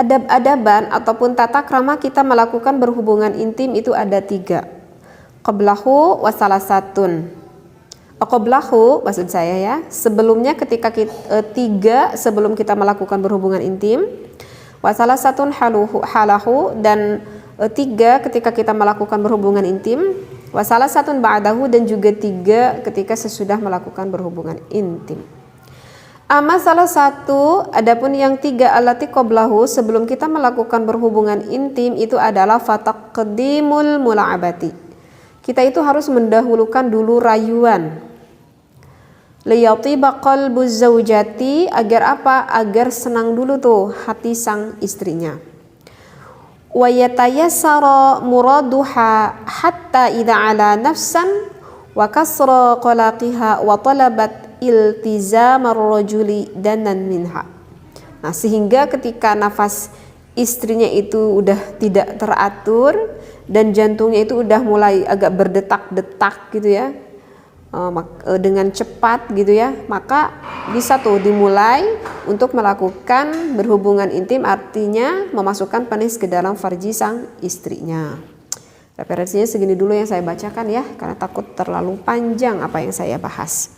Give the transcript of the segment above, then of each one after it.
adab-adaban ataupun tata krama kita melakukan berhubungan intim itu ada 3. Qablahu wa salasatun. Qablahu maksud saya ya, sebelumnya ketika kita, 3 sebelum kita melakukan berhubungan intim. Wa salasatun halahu, dan 3 ketika kita melakukan berhubungan intim. Wa salasatun ba'dahu, dan juga 3 ketika sesudah melakukan berhubungan intim. Amma salah satu, adapun yang 3 allati qablahu, sebelum kita melakukan berhubungan intim itu adalah fataqdimul mula'abati. Kita itu harus mendahulukan dulu rayuan. Liyatiba qalbuz zaujati, agar apa? Agar senang dulu tuh hati sang istrinya. Wa yatayassara muraduha hatta idza ala nafsan wa kasra qalaqiha wa talabat iltizamar rajuli danan minha. Nah, sehingga ketika nafas istrinya itu udah tidak teratur dan jantungnya itu udah mulai agak berdetak-detak gitu ya, dengan cepat gitu ya, maka bisa tuh dimulai untuk melakukan berhubungan intim, artinya memasukkan penis ke dalam farji sang istrinya. Referensinya segini dulu yang saya bacakan ya, karena takut terlalu panjang apa yang saya bahas.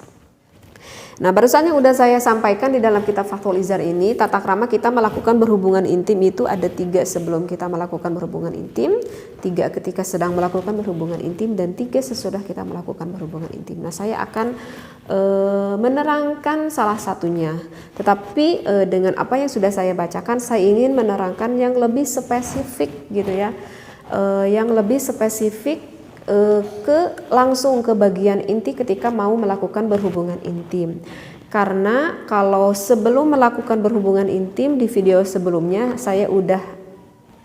Nah, barusan yang udah saya sampaikan di dalam kitab Fathul Izar ini, tata krama kita melakukan berhubungan intim itu ada 3 sebelum kita melakukan berhubungan intim, 3 ketika sedang melakukan berhubungan intim, dan 3 sesudah kita melakukan berhubungan intim. Nah, saya akan menerangkan salah satunya, tetapi dengan apa yang sudah saya bacakan, saya ingin menerangkan yang lebih spesifik gitu ya, yang lebih spesifik langsung ke bagian inti ketika mau melakukan berhubungan intim. Karena kalau sebelum melakukan berhubungan intim di video sebelumnya saya udah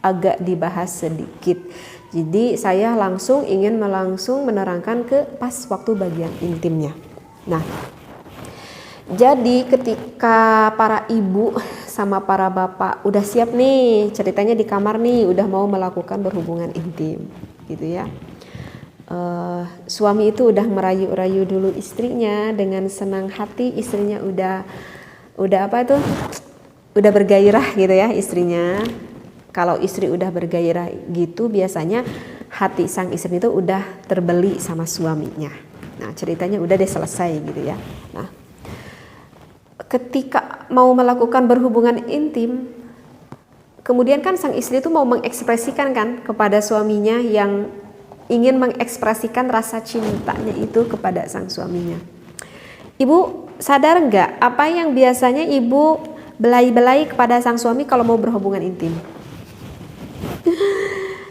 agak dibahas sedikit. Jadi saya ingin menerangkan ke pas waktu bagian intimnya. Nah, jadi ketika para ibu sama para bapak udah siap nih, ceritanya di kamar nih, udah mau melakukan berhubungan intim gitu ya. Suami itu udah merayu-rayu dulu istrinya dengan senang hati, istrinya udah apa itu, udah bergairah gitu ya istrinya. Kalau istri udah bergairah gitu, biasanya hati sang istri itu udah terbeli sama suaminya. Nah, ceritanya udah deh selesai gitu ya. Nah, ketika mau melakukan berhubungan intim, kemudian kan sang istri itu mau mengekspresikan kan kepada suaminya, yang ingin mengekspresikan rasa cintanya itu kepada sang suaminya. Ibu sadar nggak apa yang biasanya ibu belai-belai kepada sang suami kalau mau berhubungan intim?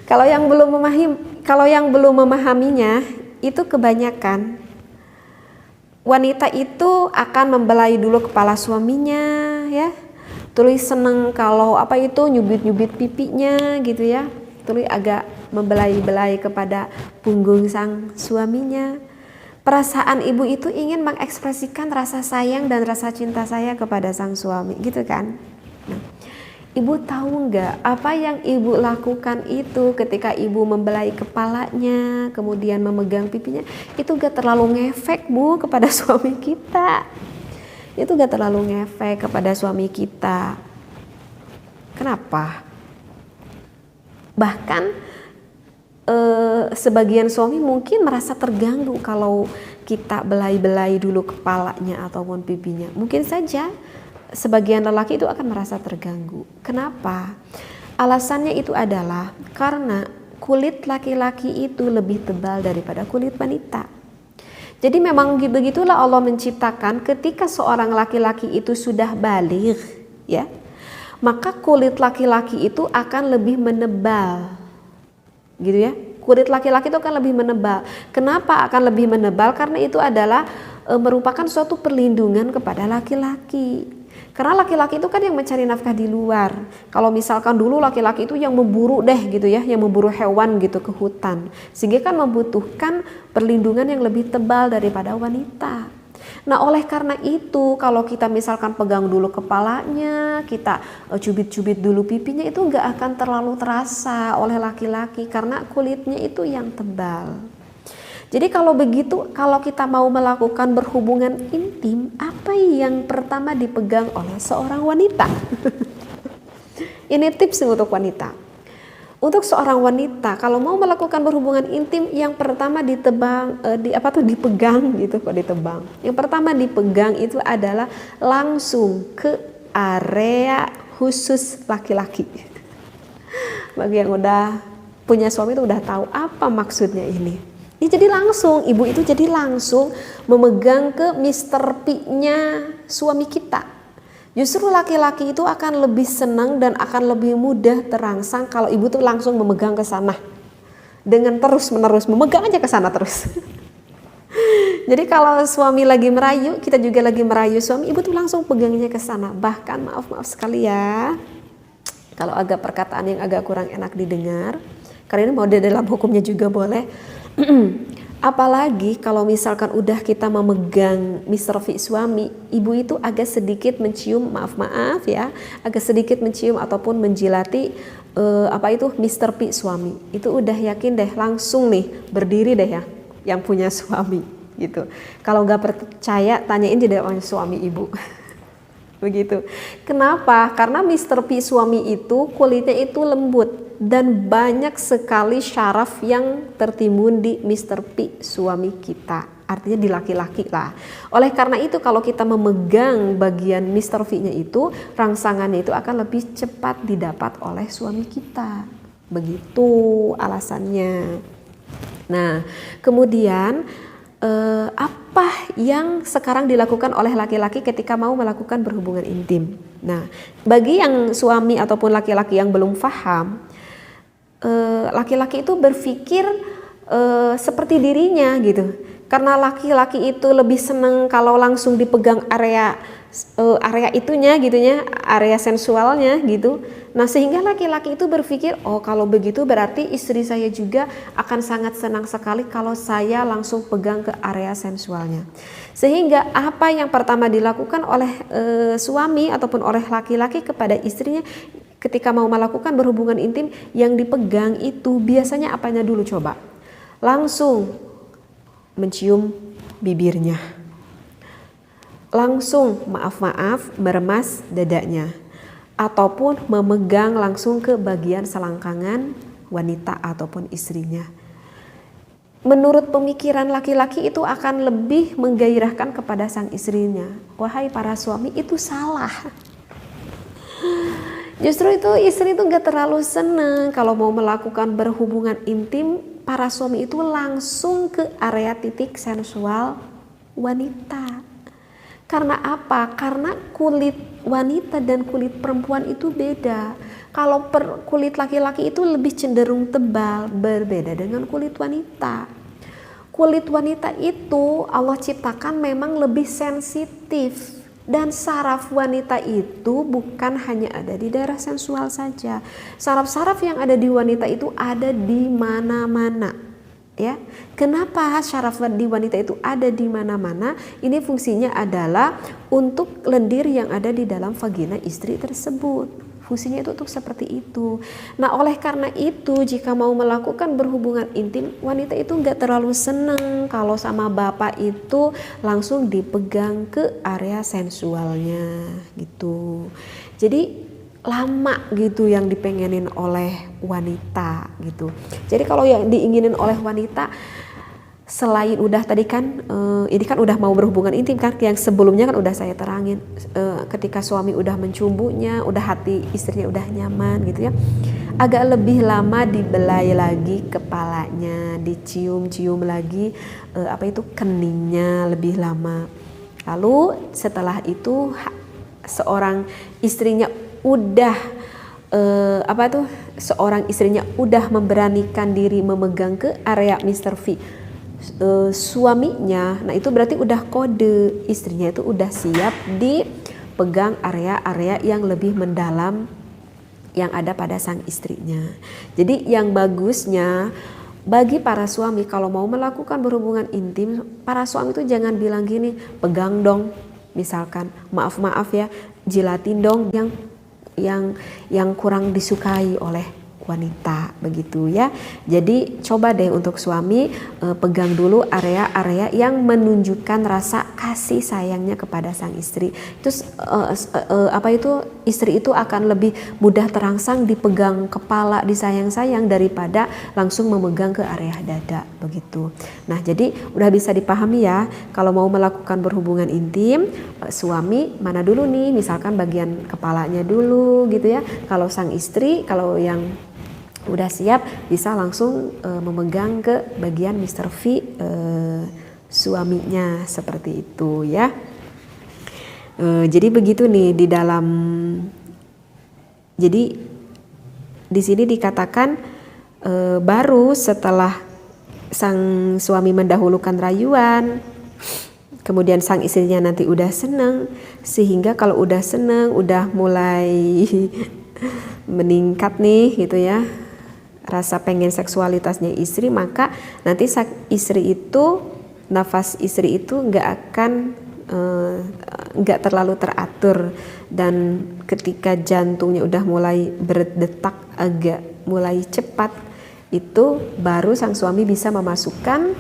Kalau yang belum memahaminya, itu kebanyakan wanita itu akan membelai dulu kepala suaminya ya. Tulis seneng kalau apa itu nyubit-nyubit pipinya gitu ya. Tulis agak membelai-belai kepada punggung sang suaminya. Perasaan ibu itu ingin mengekspresikan rasa sayang dan rasa cinta saya kepada sang suami gitu kan. Nah, ibu tahu nggak apa yang ibu lakukan itu ketika ibu membelai kepalanya kemudian memegang pipinya, itu gak terlalu ngefek bu kepada suami kita. Itu gak terlalu ngefek kepada suami kita. Kenapa? Bahkan sebagian suami mungkin merasa terganggu kalau kita belai-belai dulu kepalanya ataupun pipinya. Mungkin saja sebagian lelaki itu akan merasa terganggu. Kenapa? Alasannya itu adalah karena kulit laki-laki itu lebih tebal daripada kulit wanita. Jadi memang begitulah Allah menciptakan, ketika seorang laki-laki itu sudah baligh ya, maka kulit laki-laki itu akan lebih menebal gitu ya. Kulit laki-laki itu akan lebih menebal. Kenapa akan lebih menebal? Karena itu adalah merupakan suatu perlindungan kepada laki-laki. Karena laki-laki itu kan yang mencari nafkah di luar. Kalau misalkan dulu laki-laki itu yang memburu deh gitu ya, yang memburu hewan gitu ke hutan, sehingga kan membutuhkan perlindungan yang lebih tebal daripada wanita. Nah, oleh karena itu kalau kita misalkan pegang dulu kepalanya, kita cubit-cubit dulu pipinya, itu nggak akan terlalu terasa oleh laki-laki karena kulitnya itu yang tebal. Jadi kalau begitu, kalau kita mau melakukan berhubungan intim, apa yang pertama dipegang oleh seorang wanita? Ini tips untuk wanita. Untuk seorang wanita kalau mau melakukan berhubungan intim, yang pertama dipegang gitu, kok ditebang. Yang pertama dipegang itu adalah langsung ke area khusus laki-laki. Bagi yang udah punya suami itu udah tahu apa maksudnya ini. Ini jadi langsung, ibu itu jadi langsung memegang ke Mr. P-nya suami kita. Justru laki-laki itu akan lebih senang dan akan lebih mudah terangsang kalau ibu tuh langsung memegang ke sana. Dengan terus-menerus memegang aja ke sana terus. Jadi kalau suami lagi merayu, kita juga lagi merayu suami, ibu tuh langsung pegangnya ke sana. Bahkan maaf sekali ya, kalau agak perkataan yang agak kurang enak didengar, karena ini mau di dalam hukumnya juga boleh. Apalagi kalau misalkan udah kita memegang Mr. V suami, ibu itu agak sedikit mencium, maaf ya, agak sedikit mencium ataupun menjilati Mr. P suami. Itu udah yakin deh, langsung nih berdiri deh ya yang punya suami gitu. Kalau nggak percaya tanyain jadi orang suami ibu. Begitu. Kenapa? Karena Mr. P suami itu kulitnya itu lembut dan banyak sekali syaraf yang tertimbun di Mr. P suami kita. Artinya di laki-laki lah. Oleh karena itu kalau kita memegang bagian Mr. V-nya itu, rangsangannya itu akan lebih cepat didapat oleh suami kita. Begitu alasannya. Nah, kemudian apa yang sekarang dilakukan oleh laki-laki ketika mau melakukan berhubungan intim? Nah, bagi yang suami ataupun laki-laki yang belum paham, laki-laki itu berpikir seperti dirinya gitu. Karena laki-laki itu lebih senang kalau langsung dipegang area itunya gitunya, area sensualnya gitu. Nah, sehingga laki-laki itu berpikir, oh kalau begitu berarti istri saya juga akan sangat senang sekali kalau saya langsung pegang ke area sensualnya. Sehingga apa yang pertama dilakukan oleh suami ataupun oleh laki-laki kepada istrinya ketika mau melakukan berhubungan intim, yang dipegang itu biasanya apanya dulu coba? Langsung mencium bibirnya. Langsung maaf meremas dadanya. Ataupun memegang langsung ke bagian selangkangan wanita ataupun istrinya. Menurut pemikiran laki-laki itu akan lebih menggairahkan kepada sang istrinya. Wahai para suami, itu salah. Justru itu istri itu gak terlalu senang kalau mau melakukan berhubungan intim, para suami itu langsung ke area titik sensual wanita. Karena apa? Karena kulit wanita dan kulit perempuan itu beda. Kalau kulit laki-laki itu lebih cenderung tebal, berbeda dengan kulit wanita. Kulit wanita itu Allah ciptakan memang lebih sensitif. Dan saraf wanita itu bukan hanya ada di daerah sensual saja. Saraf-saraf yang ada di wanita itu ada di mana-mana. Ya, kenapa syaraf di wanita itu ada di mana-mana? Ini fungsinya adalah untuk lendir yang ada di dalam vagina istri tersebut. Fungsinya itu untuk seperti itu. Nah, oleh karena itu jika mau melakukan berhubungan intim, wanita itu nggak terlalu seneng kalau sama bapak itu langsung dipegang ke area sensualnya gitu. Jadi lama gitu yang dipengenin oleh wanita gitu. Jadi kalau yang diinginin oleh wanita selain udah tadi kan ini kan udah mau berhubungan intim kan, yang sebelumnya kan udah saya terangin, ketika suami udah mencumbunya, udah hati istrinya udah nyaman gitu ya, agak lebih lama dibelai lagi kepalanya, dicium-cium lagi keningnya lebih lama. Lalu setelah itu seorang istrinya seorang istrinya udah memberanikan diri memegang ke area Mr. V suaminya, nah itu berarti udah kode istrinya itu udah siap dipegang area-area yang lebih mendalam yang ada pada sang istrinya. Jadi yang bagusnya bagi para suami kalau mau melakukan berhubungan intim, para suami itu jangan bilang gini, pegang dong, misalkan maaf ya, jilatin dong yang kurang disukai oleh wanita begitu ya. Jadi coba deh untuk suami pegang dulu area-area yang menunjukkan rasa kasih sayangnya kepada sang istri. Terus istri itu akan lebih mudah terangsang dipegang kepala, disayang-sayang daripada langsung memegang ke area dada begitu. Nah, jadi udah bisa dipahami ya, kalau mau melakukan berhubungan intim, suami mana dulu nih, misalkan bagian kepalanya dulu gitu ya. Kalau sang istri, kalau yang udah siap bisa langsung memegang ke bagian Mr. V suaminya seperti itu ya. Jadi begitu nih di dalam, jadi di sini dikatakan baru setelah sang suami mendahulukan rayuan, kemudian sang istrinya nanti udah seneng, sehingga kalau udah seneng, udah mulai meningkat nih gitu ya, rasa pengen seksualitasnya istri, maka nanti istri itu, nafas istri itu nggak terlalu teratur, dan ketika jantungnya udah mulai berdetak agak mulai cepat, itu baru sang suami bisa memasukkan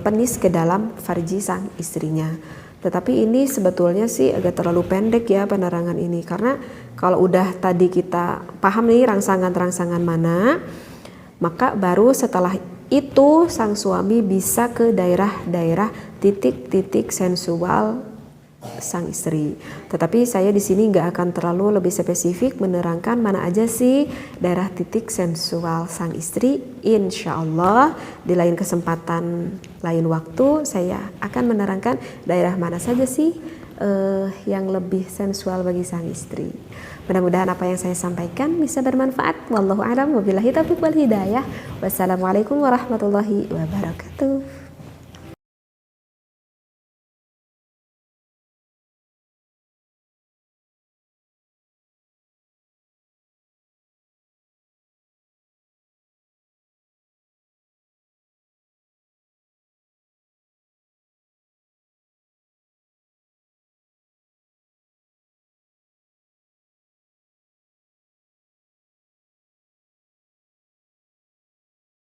penis ke dalam farji sang istrinya. Tetapi ini sebetulnya sih agak terlalu pendek ya penerangan ini, karena kalau udah tadi kita paham nih rangsangan-rangsangan mana, maka baru setelah itu sang suami bisa ke daerah-daerah titik-titik sensual sang istri. Tetapi saya di sini nggak akan terlalu lebih spesifik menerangkan mana aja sih daerah titik sensual sang istri. Insya Allah di lain kesempatan, lain waktu saya akan menerangkan daerah mana saja sih yang lebih sensual bagi sang istri. Mudah-mudahan apa yang saya sampaikan bisa bermanfaat. Wallahu a'lam, wabillahi taufiq wal hidayah. Wassalamualaikum warahmatullahi wabarakatuh.